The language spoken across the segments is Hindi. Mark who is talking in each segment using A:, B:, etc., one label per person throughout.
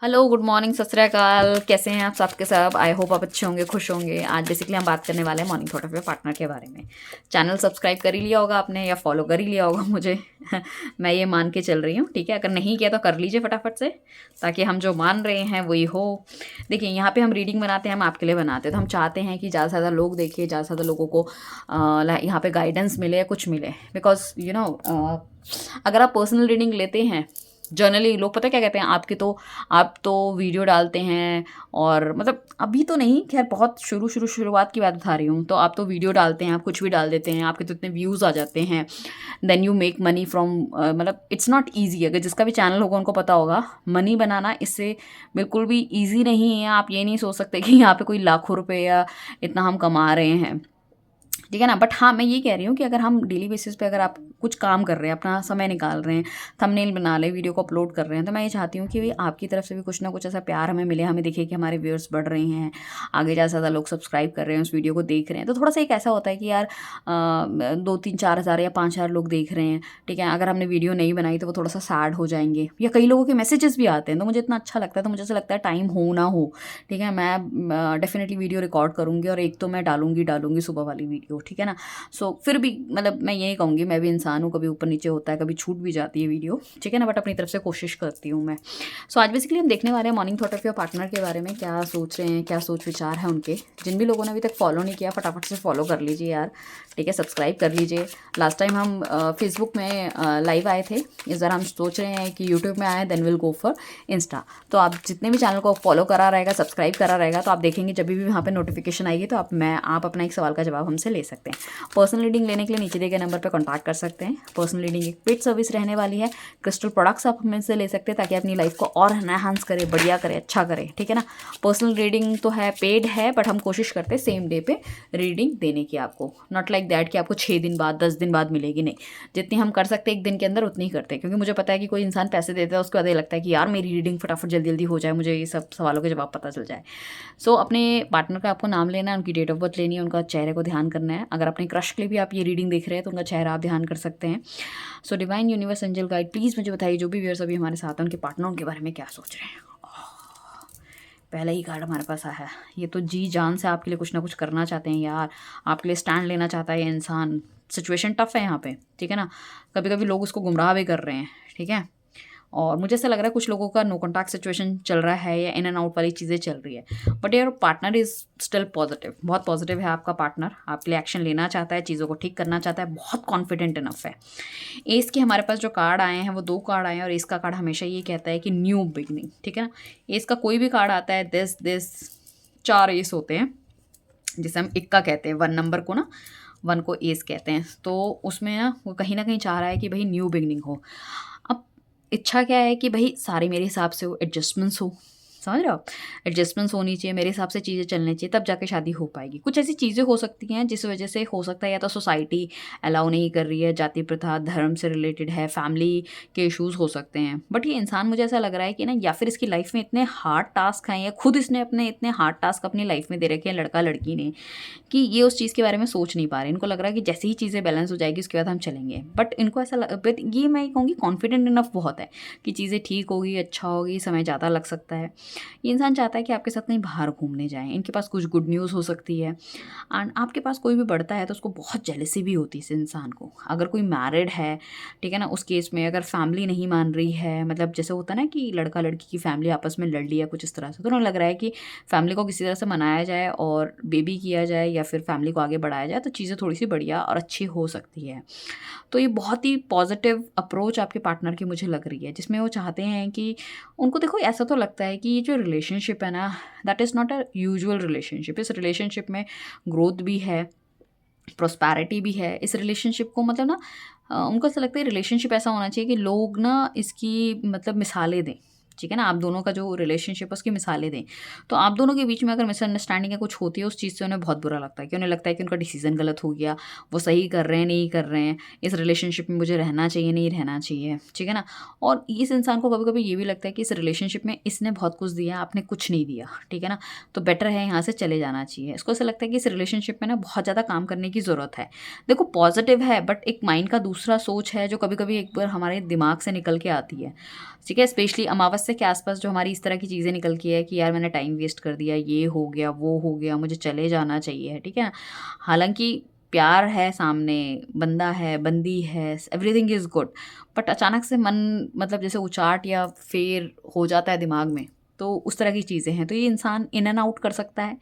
A: हेलो, गुड मॉर्निंग, सत श्री अकाल। कैसे हैं आप सबके सब? आई होप आप अच्छे होंगे, खुश होंगे। आज बेसिकली हम बात करने वाले हैं morning thought of your partner के बारे में। चैनल सब्सक्राइब कर ही लिया होगा आपने या फॉलो कर ही लिया होगा मुझे। मैं ये मान के चल रही हूँ, ठीक है। अगर नहीं किया तो कर लीजिए फटाफट से, ताकि हम जो मान रहे हैं वही हो। देखिए, यहाँ पे हम रीडिंग बनाते हैं, हम आपके लिए बनाते हैं, तो हम चाहते हैं कि ज़्यादा से ज़्यादा लोग देखें, ज़्यादा से ज़्यादा लोगों को यहाँ पे गाइडेंस मिले या कुछ मिले। बिकॉज अगर आप पर्सनल रीडिंग लेते हैं, जनरली लोग पता क्या कहते हैं, आप तो वीडियो डालते हैं, और मतलब अभी तो नहीं, खैर बहुत शुरुआत की बात बता रही हूँ, तो आप तो वीडियो डालते हैं, आप कुछ भी डाल देते हैं, आपके तो इतने व्यूज़ आ जाते हैं। Then you make money from, मतलब इट्स नॉट ईजी। अगर जिसका भी चैनल होगा उनको पता होगा, मनी बनाना इससे बिल्कुल भी ईजी नहीं है। आप ये नहीं सोच सकते कि यहाँ पे कोई लाखों रुपए या इतना हम कमा रहे हैं, ठीक है ना। बट हाँ, मैं ये कह रही हूँ कि अगर हम डेली बेसिस पे अगर आप कुछ काम कर रहे हैं, अपना समय निकाल रहे हैं, थंबनेल बना ले, वीडियो को अपलोड कर रहे हैं, तो मैं ये चाहती हूँ कि भाई आपकी तरफ से भी कुछ ना कुछ ऐसा प्यार हमें मिले, हमें दिखे कि हमारे व्यूअर्स बढ़ रहे हैं, आगे ज़्यादा से ज़्यादा लोग सब्सक्राइब कर रहे हैं, उस वीडियो को देख रहे हैं। तो थोड़ा सा एक ऐसा होता है कि यार 2-3-4 हज़ार या 5 हज़ार लोग देख रहे हैं, ठीक है। अगर हमने वीडियो नहीं बनाई तो वो थोड़ा सा सैड हो जाएंगे, या कई लोगों के मैसेजेस भी आते हैं, तो मुझे इतना अच्छा लगता है, तो मुझे ऐसा लगता है टाइम हो ना हो, ठीक है, मैं डेफिनेटली वीडियो रिकॉर्ड करूँगी, और एक तो मैं डालूंगी सुबह वाली वीडियो, ठीक है ना। सो फिर भी मतलब मैं यही कहूँगी, मैं भी इंसान हूँ, कभी ऊपर नीचे होता है, कभी छूट भी जाती है वीडियो, ठीक है ना, बट अपनी तरफ से कोशिश करती हूँ मैं। सो आज बेसिकली हम देखने वाले हैं morning thought of your partner के बारे में, क्या सोच रहे हैं, क्या सोच विचार है उनके। जिन भी लोगों ने अभी तक फॉलो नहीं किया, फटाफट से फॉलो कर लीजिए यार, ठीक है, सब्सक्राइब कर लीजिए। लास्ट टाइम हम फेसबुक में लाइव आए थे, इस बार हम सोच रहे हैं कि यूट्यूब में आए, then will go for Insta. तो आप जितने भी चैनल को फॉलो करा रहेगा, सब्सक्राइब करा रहेगा, तो आप देखेंगे जब भी वहाँ पे नोटिफिकेशन आएगी, तो आप अपना एक सवाल का जवाब हमसे ले सकते हैं। पर्सनल रीडिंग लेने के लिए नीचे दिए गए नंबर पर कॉन्टैक्ट कर सकते हैं। पर्सनल रीडिंग एक पेड सर्विस रहने वाली है। क्रिस्टल प्रोडक्ट्स आप हमसे ले सकते हैं, ताकि अपनी लाइफ को और एनहांस करे, बढ़िया करे, अच्छा करे, ठीक है ना। पर्सनल रीडिंग तो है, पेड है, बट हम कोशिश करते हैं सेम डे पे रीडिंग देने की आपको। नॉट लाइक दैट कि आपको 6 दिन बाद, 10 दिन बाद मिलेगी, नहीं। जितनी हम कर सकते हैं एक दिन के अंदर, उतनी ही करते हैं, क्योंकि मुझे पता है कि कोई इंसान पैसे देता है, उसके बाद ये लगता है कि यार मेरी रीडिंग फटाफट जल्दी जल्दी हो जाए, मुझे ये सब सवालों के जवाब पता चल जाए। सो अपने पार्टनर का आपको नाम लेना है, उनकी डेट ऑफ बर्थ लेनी है, उनका चेहरे को ध्यान करना है। अगर अपने क्रश के लिए भी आप ये रीडिंग देख रहे हैं, तो उनका चेहरा आप ध्यान कर सकते हैं। So divine universe angel guide, please मुझे बताइए, जो भी व्यूअर्स अभी हमारे साथ हैं, उनके पार्टनर के बारे में क्या सोच रहे हैं। पहला ही कार्ड हमारे पास आया है। ये तो जी जान से आपके लिए कुछ ना कुछ करना चाहते हैं यार, आपके लिए स्टैंड लेना चाहता है ये इंसान। सिचुएशन टफ है यहाँ पे, ठीक है ना। कभी कभी लोग उसको गुमराह भी कर रहे हैं, ठीक है। और मुझे ऐसा लग रहा है कुछ लोगों का नो कॉन्टैक्ट सिचुएशन चल रहा है, या इन एंड आउट वाली चीज़ें चल रही है, but your partner is still positive, बहुत पॉजिटिव है आपका पार्टनर। आपके लिए एक्शन लेना चाहता है, चीज़ों को ठीक करना चाहता है, बहुत कॉन्फिडेंट इनफ है। एस के हमारे पास जो कार्ड आए हैं वो 2 कार्ड आए हैं, और एस का कार्ड हमेशा ये कहता है कि न्यू बिगनिंग, ठीक है ना। एस का कोई भी कार्ड आता है, दिस 4 एस होते हैं, जिसे हम इक्का कहते हैं, 1 नंबर को ना, 1 को एस कहते हैं। तो उसमें वो कहीं ना कहीं चाह रहा है कि भाई न्यू बिगनिंग हो। अब इच्छा क्या है कि भाई सारे मेरे हिसाब से हो, एडजस्टमेंट्स हो, समझ रहे हो। एडजस्टमेंट्स होनी चाहिए, मेरे हिसाब से चीज़ें चलनी चाहिए, तब जाके शादी हो पाएगी। कुछ ऐसी चीज़ें हो सकती हैं जिस वजह से हो सकता है, या तो सोसाइटी अलाउ नहीं कर रही है, जाति प्रथा, धर्म से रिलेटेड है, फैमिली के इश्यूज़ हो सकते हैं। बट ये इंसान, मुझे ऐसा लग रहा है कि ना, या फिर इसकी लाइफ में इतने हार्ड टास्क हैं, या खुद इसने अपने इतने हार्ड टास्क अपनी लाइफ में दे रखे हैं, लड़का लड़की ने, कि ये उस चीज़ के बारे में सोच नहीं पा रहे। इनको लग रहा है कि जैसे ही चीज़ें बैलेंस हो जाएगी, उसके बाद हम चलेंगे। बट इनको ऐसा बट ये मैं कहूँगी कॉन्फिडेंट इनफ बहुत है कि चीज़ें ठीक होगी, अच्छा होगी, समय ज़्यादा लग सकता है। ये इंसान चाहता है कि आपके साथ कहीं बाहर घूमने जाएँ, इनके पास कुछ गुड न्यूज़ हो सकती है। एंड आपके पास कोई भी बढ़ता है तो उसको बहुत जेलसी भी होती है इस इंसान को। अगर कोई मैरिड है, ठीक है ना, उस केस में अगर फैमिली नहीं मान रही है, मतलब जैसे होता है ना कि लड़का लड़की की फैमिली आपस में लड़ लिया कुछ इस तरह से, तो उन्हें लग रहा है कि फैमिली को किसी तरह से मनाया जाए और बेबी किया जाए, या फिर फैमिली को आगे बढ़ाया जाए, तो चीज़ें थोड़ी सी बढ़िया और अच्छी हो सकती है। तो ये बहुत ही पॉजिटिव अप्रोच आपके पार्टनर की मुझे लग रही है, जिसमें वो चाहते हैं कि उनको, देखो ऐसा तो लगता है कि ये जो रिलेशनशिप है ना, that is not a usual relationship. इस रिलेशनशिप में ग्रोथ भी है, प्रोस्पैरिटी भी है। इस रिलेशनशिप को मतलब ना, उनको ऐसा लगता है रिलेशनशिप ऐसा होना चाहिए कि लोग ना इसकी मतलब मिसालें दें, ठीक है ना। आप दोनों का जो रिलेशनशिप है उसकी मिसालें दें। तो आप दोनों के बीच में अगर मिसअंडरस्टैंडिंग या कुछ होती है, उस चीज़ से उन्हें बहुत बुरा लगता है, कि उन्हें लगता है कि उनका डिसीजन गलत हो गया, वो सही कर रहे हैं, नहीं कर रहे हैं, इस रिलेशनशिप में मुझे रहना चाहिए, नहीं रहना चाहिए, ठीक है ना। और इस इंसान को कभी कभी ये भी लगता है कि इस रिलेशनशिप में इसने बहुत कुछ दिया, आपने कुछ नहीं दिया, ठीक है ना। तो बेटर है यहाँ से चले जाना चाहिए। इसको ऐसा लगता है कि इस रिलेशनशिप में ना बहुत ज़्यादा काम करने की ज़रूरत है। देखो पॉजिटिव है, बट एक माइंड का दूसरा सोच है जो कभी कभी एक बार हमारे दिमाग से निकल के आती है, ठीक है। स्पेशली अमावस्या रास्ते के आसपास जो हमारी इस तरह की चीज़ें निकल के है कि यार मैंने टाइम वेस्ट कर दिया, ये हो गया, वो हो गया, मुझे चले जाना चाहिए, ठीक है ना। हालांकि प्यार है सामने, बंदा है, बंदी है, एवरीथिंग इज़ गुड, बट अचानक से मन मतलब जैसे उचाट या फेर हो जाता है दिमाग में, तो उस तरह की चीज़ें हैं। तो ये इंसान इन एंड आउट कर सकता है,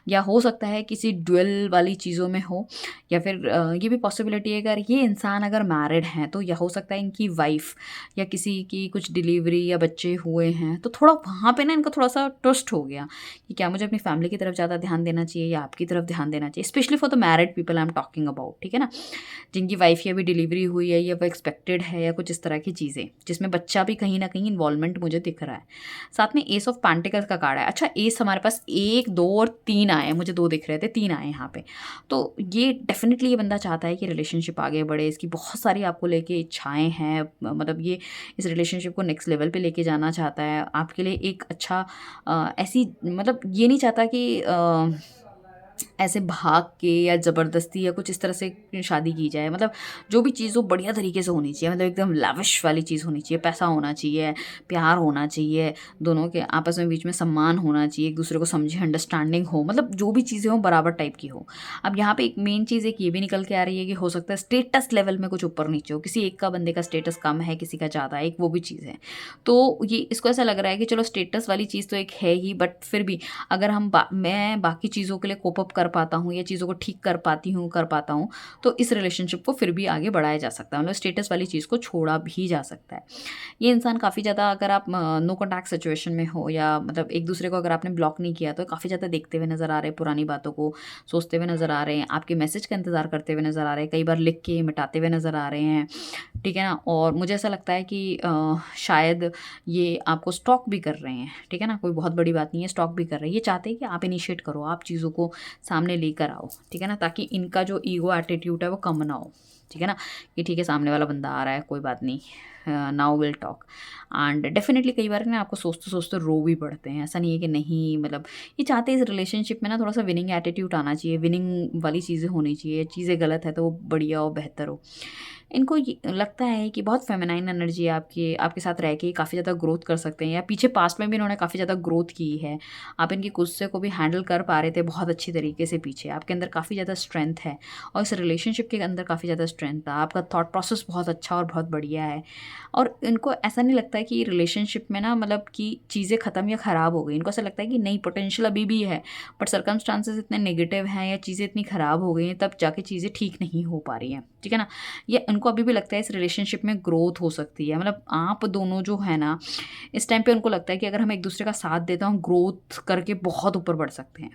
A: या हो सकता है किसी ड्वेल वाली चीज़ों में हो, या फिर ये भी पॉसिबिलिटी है अगर ये इंसान अगर मैरिड हैं तो यह हो सकता है इनकी वाइफ या किसी की कुछ डिलीवरी या बच्चे हुए हैं, तो थोड़ा वहाँ पे ना इनका थोड़ा सा ट्रस्ट हो गया कि क्या मुझे अपनी फैमिली की तरफ ज़्यादा ध्यान देना चाहिए या आपकी तरफ ध्यान देना चाहिए, specially for the married people I am talking about, ठीक है ना, जिनकी वाइफ की अभी डिलीवरी हुई है या वो एक्सपेक्टेड है या कुछ इस तरह की चीज़ें जिसमें बच्चा भी कहीं ना कहीं इन्वॉल्वमेंट मुझे दिख रहा है। साथ में एस ऑफ पैंटिकल्स का कार्ड है। अच्छा, एस हमारे पास 1, 2 और 3 आए हैं, मुझे 2 दिख रहे थे, 3 आए यहाँ पे। तो ये डेफिनेटली ये बंदा चाहता है कि रिलेशनशिप आगे बढ़े, इसकी बहुत सारी आपको लेके इच्छाएं हैं, मतलब ये इस रिलेशनशिप को नेक्स्ट लेवल पे लेके जाना चाहता है, आपके लिए एक अच्छा ऐसी मतलब ये नहीं चाहता कि ऐसे भाग के या ज़बरदस्ती या कुछ इस तरह से शादी की जाए, मतलब जो भी चीज़ हो बढ़िया तरीके से होनी चाहिए, मतलब एकदम लाविश वाली चीज़ होनी चाहिए, पैसा होना चाहिए, प्यार होना चाहिए, दोनों के आपस में बीच में सम्मान होना चाहिए, एक दूसरे को समझे, अंडरस्टैंडिंग हो, मतलब जो भी चीज़ें हो बराबर टाइप की हो। अब यहाँ पे एक मेन चीज़ एक ये भी निकल के आ रही है कि हो सकता है स्टेटस लेवल में कुछ ऊपर नीचे हो, किसी एक का बंदे का स्टेटस कम है, किसी का ज़्यादा है, एक वो भी चीज़ है। तो ये इसको ऐसा लग रहा है कि चलो स्टेटस वाली चीज़ तो एक है ही, बट फिर भी अगर मैं बाकी चीज़ों के लिए कोप अप कर पाता हूँ या चीज़ों को ठीक कर पाता हूँ, तो इस रिलेशनशिप को फिर भी आगे बढ़ाया जा सकता है, मतलब स्टेटस वाली चीज़ को छोड़ा भी जा सकता है। ये इंसान काफ़ी ज़्यादा अगर आप नो कॉन्टैक्ट सिचुएशन में हो या मतलब एक दूसरे को अगर आपने ब्लॉक नहीं किया तो काफ़ी ज़्यादा देखते हुए नज़र आ रहे हैं, पुरानी बातों को सोचते हुए नज़र आ रहे हैं, आपके मैसेज का इंतज़ार करते हुए नज़र आ रहे हैं, कई बार लिख के मिटाते हुए नज़र आ रहे हैं, ठीक है ना। और मुझे ऐसा लगता है कि शायद ये आपको स्टॉक भी कर रहे हैं, ठीक है ना, कोई बहुत बड़ी बात नहीं है, स्टॉक भी कर रहे हैं, ये चाहते हैं कि आप इनिशिएट करो, आप चीज़ों को सामने लेकर आओ, ठीक है ना, ताकि इनका जो ईगो एटीट्यूड है वो कम ना हो, ठीक है ना, कि ठीक है सामने वाला बंदा आ रहा है, कोई बात नहीं, now will talk. And definitely कई बार ना आपको सोचते सोचते रो भी पड़ते हैं, ऐसा नहीं है कि नहीं, मतलब ये चाहते हैं इस रिलेशनशिप में ना थोड़ा सा विनिंग एटीट्यूड आना चाहिए, विनिंग वाली चीज़ें होनी चाहिए, चीज़ें गलत है तो वो बढ़िया हो, बेहतर हो। इनको लगता है कि बहुत फेमिनाइन एनर्जी आपके आपके साथ रह के काफ़ी ज़्यादा ग्रोथ कर सकते हैं, या पीछे पास्ट में भी इन्होंने काफ़ी ज़्यादा ग्रोथ की है, आप इनकी गुस्से को भी हैंडल कर पा रहे थे बहुत अच्छी तरीके से, पीछे आपके अंदर काफ़ी ज़्यादा स्ट्रेंथ है और इस रिलेशनशिप के अंदर काफ़ी ज़्यादा स्ट्रेंथ था, आपका थॉट प्रोसेस बहुत अच्छा और बहुत बढ़िया है। और इनको ऐसा नहीं लगता है कि रिलेशनशिप में ना मतलब कि चीज़ें ख़त्म या ख़राब हो गई, इनको ऐसा लगता है कि नहीं, पोटेंशियल अभी भी है, बट सर्कमस्टांसेस इतने नेगेटिव हैं या चीज़ें इतनी ख़राब हो गई हैं तब जाके चीज़ें ठीक नहीं हो पा रही हैं, ठीक है ना। ये उनको अभी भी लगता है इस रिलेशनशिप में ग्रोथ हो सकती है, मतलब आप दोनों जो है ना इस टाइम पे उनको लगता है कि अगर हम एक दूसरे का साथ देते हैं हम ग्रोथ करके बहुत ऊपर बढ़ सकते हैं,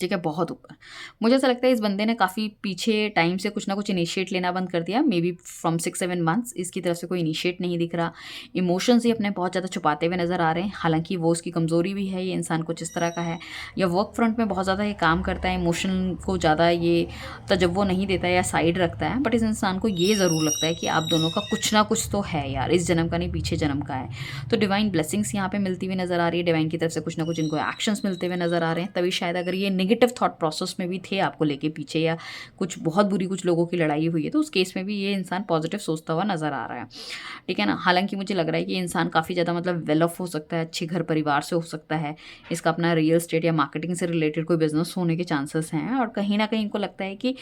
A: ठीक है, बहुत ऊपर। मुझे ऐसा लगता है इस बंदे ने काफ़ी पीछे टाइम से कुछ ना कुछ इनिशिएट लेना बंद कर दिया, मे बी फ्रॉम 6-7 मंथ्स इसकी तरफ से कोई इनिशिएट नहीं दिख रहा, इमोशंस ही अपने बहुत ज़्यादा छुपाते हुए नज़र आ रहे हैं, हालांकि वो उसकी कमज़ोरी भी है, ये इंसान कुछ इस तरह का है, या वर्क फ्रंट में बहुत ज़्यादा ये काम करता है, इमोशन को ज़्यादा ये तजव्वो नहीं देता है या साइड रखता है, बट इस इंसान को ये ज़रूर लगता है कि आप दोनों का कुछ ना कुछ तो है यार, इस जन्म का नहीं पीछे जन्म का है। तो डिवाइन ब्लेसिंग्स यहाँ पे मिलती हुई नज़र आ रही है, डिवाइन की तरफ से कुछ ना कुछ इनको एक्शंस मिलते हुए नज़र आ रहे हैं, तभी शायद अगर ये नेगेटिव थॉट प्रोसेस में भी थे आपको लेके पीछे या कुछ बहुत बुरी कुछ लोगों की लड़ाई हुई है तो उस केस में भी ये इंसान पॉजिटिव सोचता हुआ नज़र आ रहा है, ठीक है ना। हालांकि मुझे लग रहा है कि ये इंसान काफ़ी ज़्यादा मतलब वेल ऑफ हो सकता है, अच्छे घर परिवार से हो सकता है, इसका अपना रियल एस्टेट या मार्केटिंग से रिलेटेड कोई बिजनेस होने के चांसेस हैं, और कहीं ना कहीं इनको लगता है कि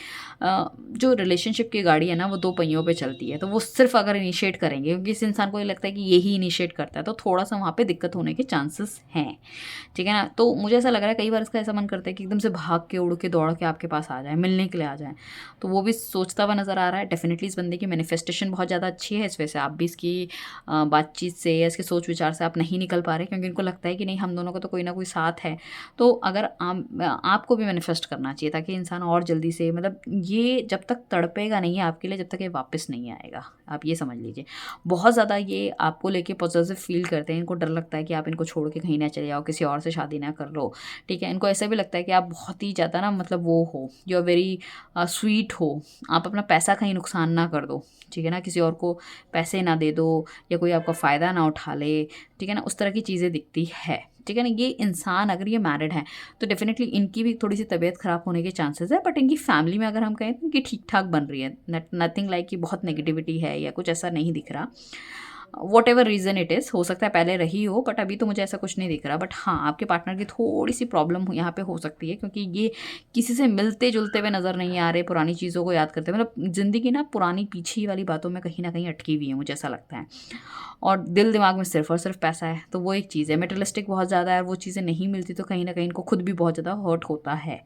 A: जो रिलेशनशिप की गाड़ी है ना वो 2 पहियों पे चलती है, तो वो सिर्फ अगर इनिशिएट करेंगे, क्योंकि इस इंसान को ये लगता है कि यही इनिशिएट करता है, तो थोड़ा सा वहाँ पे दिक्कत होने के चांसेस हैं, ठीक है ना। तो मुझे ऐसा लग रहा है कई बार इसका ऐसा मन करता है कि एकदम से भाग के उड़ के दौड़ के आपके पास आ जाए, मिलने के लिए आ जाए, तो वो भी सोचता हुआ नज़र आ रहा है। डेफिनेटली इस बंदे की मैनिफेस्टेशन बहुत ज़्यादा अच्छी है, इस वजह से आप भी इसकी बातचीत से या इसके सोच विचार से आप नहीं निकल पा रहे, क्योंकि इनको लगता है कि नहीं हम दोनों का तो कोई ना कोई साथ है, तो अगर आपको भी मैनिफेस्ट करना चाहिए ताकि इंसान और जल्दी से, मतलब ये जब तक तड़पेगा नहीं है आपके लिए जब तक ये वापस नहीं आएगा, आप ये समझ लीजिए। बहुत ज़्यादा ये आपको लेके पॉजिटिव फील करते हैं, इनको डर लगता है कि आप इनको छोड़ के कहीं ना चले जाओ, किसी और से शादी ना कर लो, ठीक है। इनको ऐसा भी लगता है कि आप बहुत ही ज़्यादा ना मतलब वो हो, यू आर वेरी स्वीट हो, आप अपना पैसा कहीं नुकसान ना कर दो, ठीक है ना, किसी और को पैसे ना दे दो या कोई आपका फ़ायदा ना उठा ले, ठीक है ना, उस तरह की चीज़ें दिखती है, ठीक है ना। ये इंसान अगर ये मैरिड है तो डेफिनेटली इनकी भी थोड़ी सी तबीयत ख़राब होने के चांसेस है, बट इनकी फैमिली में अगर हम कहें तो इनकी ठीक ठाक बन रही है, नथिंग लाइक कि बहुत नेगेटिविटी है या कुछ ऐसा नहीं दिख रहा। What ever reason it is, हो सकता है पहले रही हो, बट अभी तो मुझे ऐसा कुछ नहीं दिख रहा। बट हाँ, आपके पार्टनर की थोड़ी सी प्रॉब्लम यहाँ पे हो सकती है, क्योंकि ये किसी से मिलते जुलते हुए नज़र नहीं आ रहे, पुरानी चीज़ों को याद करते, मतलब ज़िंदगी ना पुरानी पीछे वाली बातों में कहीं ना कहीं अटकी हुई है, मुझे ऐसा लगता है। और दिल दिमाग में सिर्फ और सिर्फ पैसा है, तो वो एक चीज़ है। मेटलिस्टिक बहुत ज़्यादा है, वो चीज़ें नहीं मिलती तो कहीं ना कहीं इनको खुद भी बहुत ज़्यादा हर्ट होता है।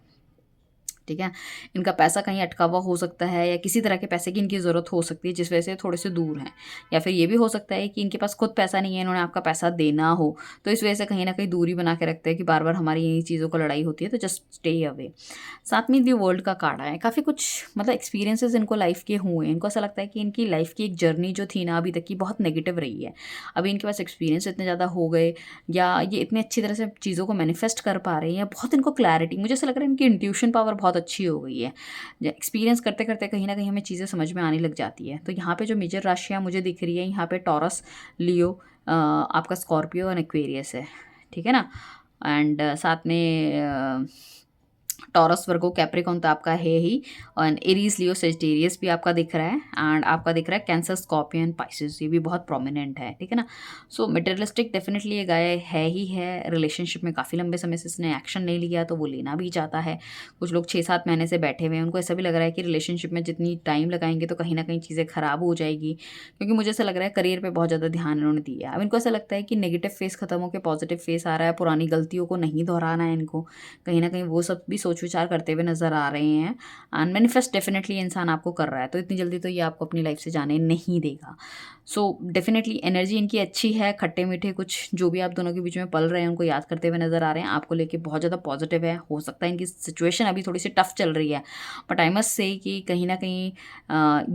A: ठीक है, इनका पैसा कहीं अटका हुआ हो सकता है, या किसी तरह के पैसे की इनकी ज़रूरत हो सकती है जिस वजह से थोड़े से दूर हैं। या फिर ये भी हो सकता है कि इनके पास खुद पैसा नहीं है, इन्होंने आपका पैसा देना हो, तो इस वजह से कहीं ना कहीं दूरी बना के रखते हैं कि बार बार हमारी यही चीज़ों को लड़ाई होती है, तो जस्ट स्टे अवे। साथ में दी वर्ल्ड का कार्ड है, काफ़ी कुछ मतलब एक्सपीरियंसेस इनको लाइफ के हुए हैं। इनको ऐसा लगता है कि इनकी लाइफ की एक जर्नी जो थी ना अभी तक की, बहुत नेगेटिव रही है। अभी इनके पास एक्सपीरियंस इतने ज़्यादा हो गए, या ये इतने अच्छी तरह से चीज़ों को मैनिफेस्ट कर पा रहे हैं, या बहुत इनको क्लैरिटी, मुझे ऐसा लग रहा है इनकी इंट्यूशन पावर बहुत अच्छी हो गई है। एक्सपीरियंस करते करते कहीं ना कहीं हमें चीज़ें समझ में आने लग जाती है। तो यहाँ पे जो मेजर राशियाँ मुझे दिख रही है, यहाँ पे टॉरस, लियो, आपका स्कॉर्पियो और एक्वेरियस है। ठीक है ना। एंड साथ में टॉरस, वर्गो, कैप्रिकॉन तो आपका है ही, और एरीज, लियो, सेजिटेरियस भी आपका दिख रहा है, एंड आपका दिख रहा है कैंसर, स्कॉर्पियन, पाइसेस, ये भी बहुत प्रोमिनेंट है। ठीक है ना। सो मटेरियलिस्टिक डेफिनेटली ये गाय है ही है। रिलेशनशिप में काफ़ी लंबे समय से इसने एक्शन नहीं लिया, तो वो लेना भी चाहता है। कुछ लोग 6-7 महीने से बैठे हुए हैं, उनको ऐसा भी लग रहा है कि रिलेशनशिप में जितनी टाइम लगाएंगे तो कहीं ना कहीं चीज़ें ख़राब हो जाएगी, क्योंकि मुझे ऐसा लग रहा है करियर पर बहुत ज़्यादा ध्यान इन्होंने दिया। अब इनको ऐसा लगता है कि नेगेटिव फेस खत्म होकर पॉजिटिव फेस आ रहा है, पुरानी गलतियों को नहीं दोहराना है इनको, कहीं ना कहीं वो सब भी सोच विचार करते हुए नज़र आ रहे हैं। एंड मैनिफेस्ट डेफिनेटली इंसान आपको कर रहा है, तो इतनी जल्दी तो ये आपको अपनी लाइफ से जाने नहीं देगा। सो डेफिनेटली एनर्जी इनकी अच्छी है, खट्टे मीठे कुछ जो भी आप दोनों के बीच में पल रहे हैं उनको याद करते हुए नज़र आ रहे हैं, आपको लेके बहुत ज़्यादा पॉजिटिव है। हो सकता है इनकी सिचुएशन अभी थोड़ी सी टफ चल रही है, बट आई मस्ट से कि कहीं ना कहीं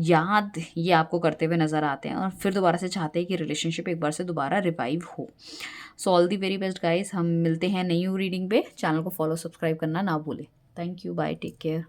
A: याद ये आपको करते हुए नज़र आते हैं, और फिर दोबारा से चाहते हैं कि रिलेशनशिप एक बार से दोबारा रिवाइव हो। So all the very best guys, हम मिलते हैं नई रीडिंग पे। चैनल को फॉलो सब्सक्राइब करना ना भूलें। Thank you, bye, take care.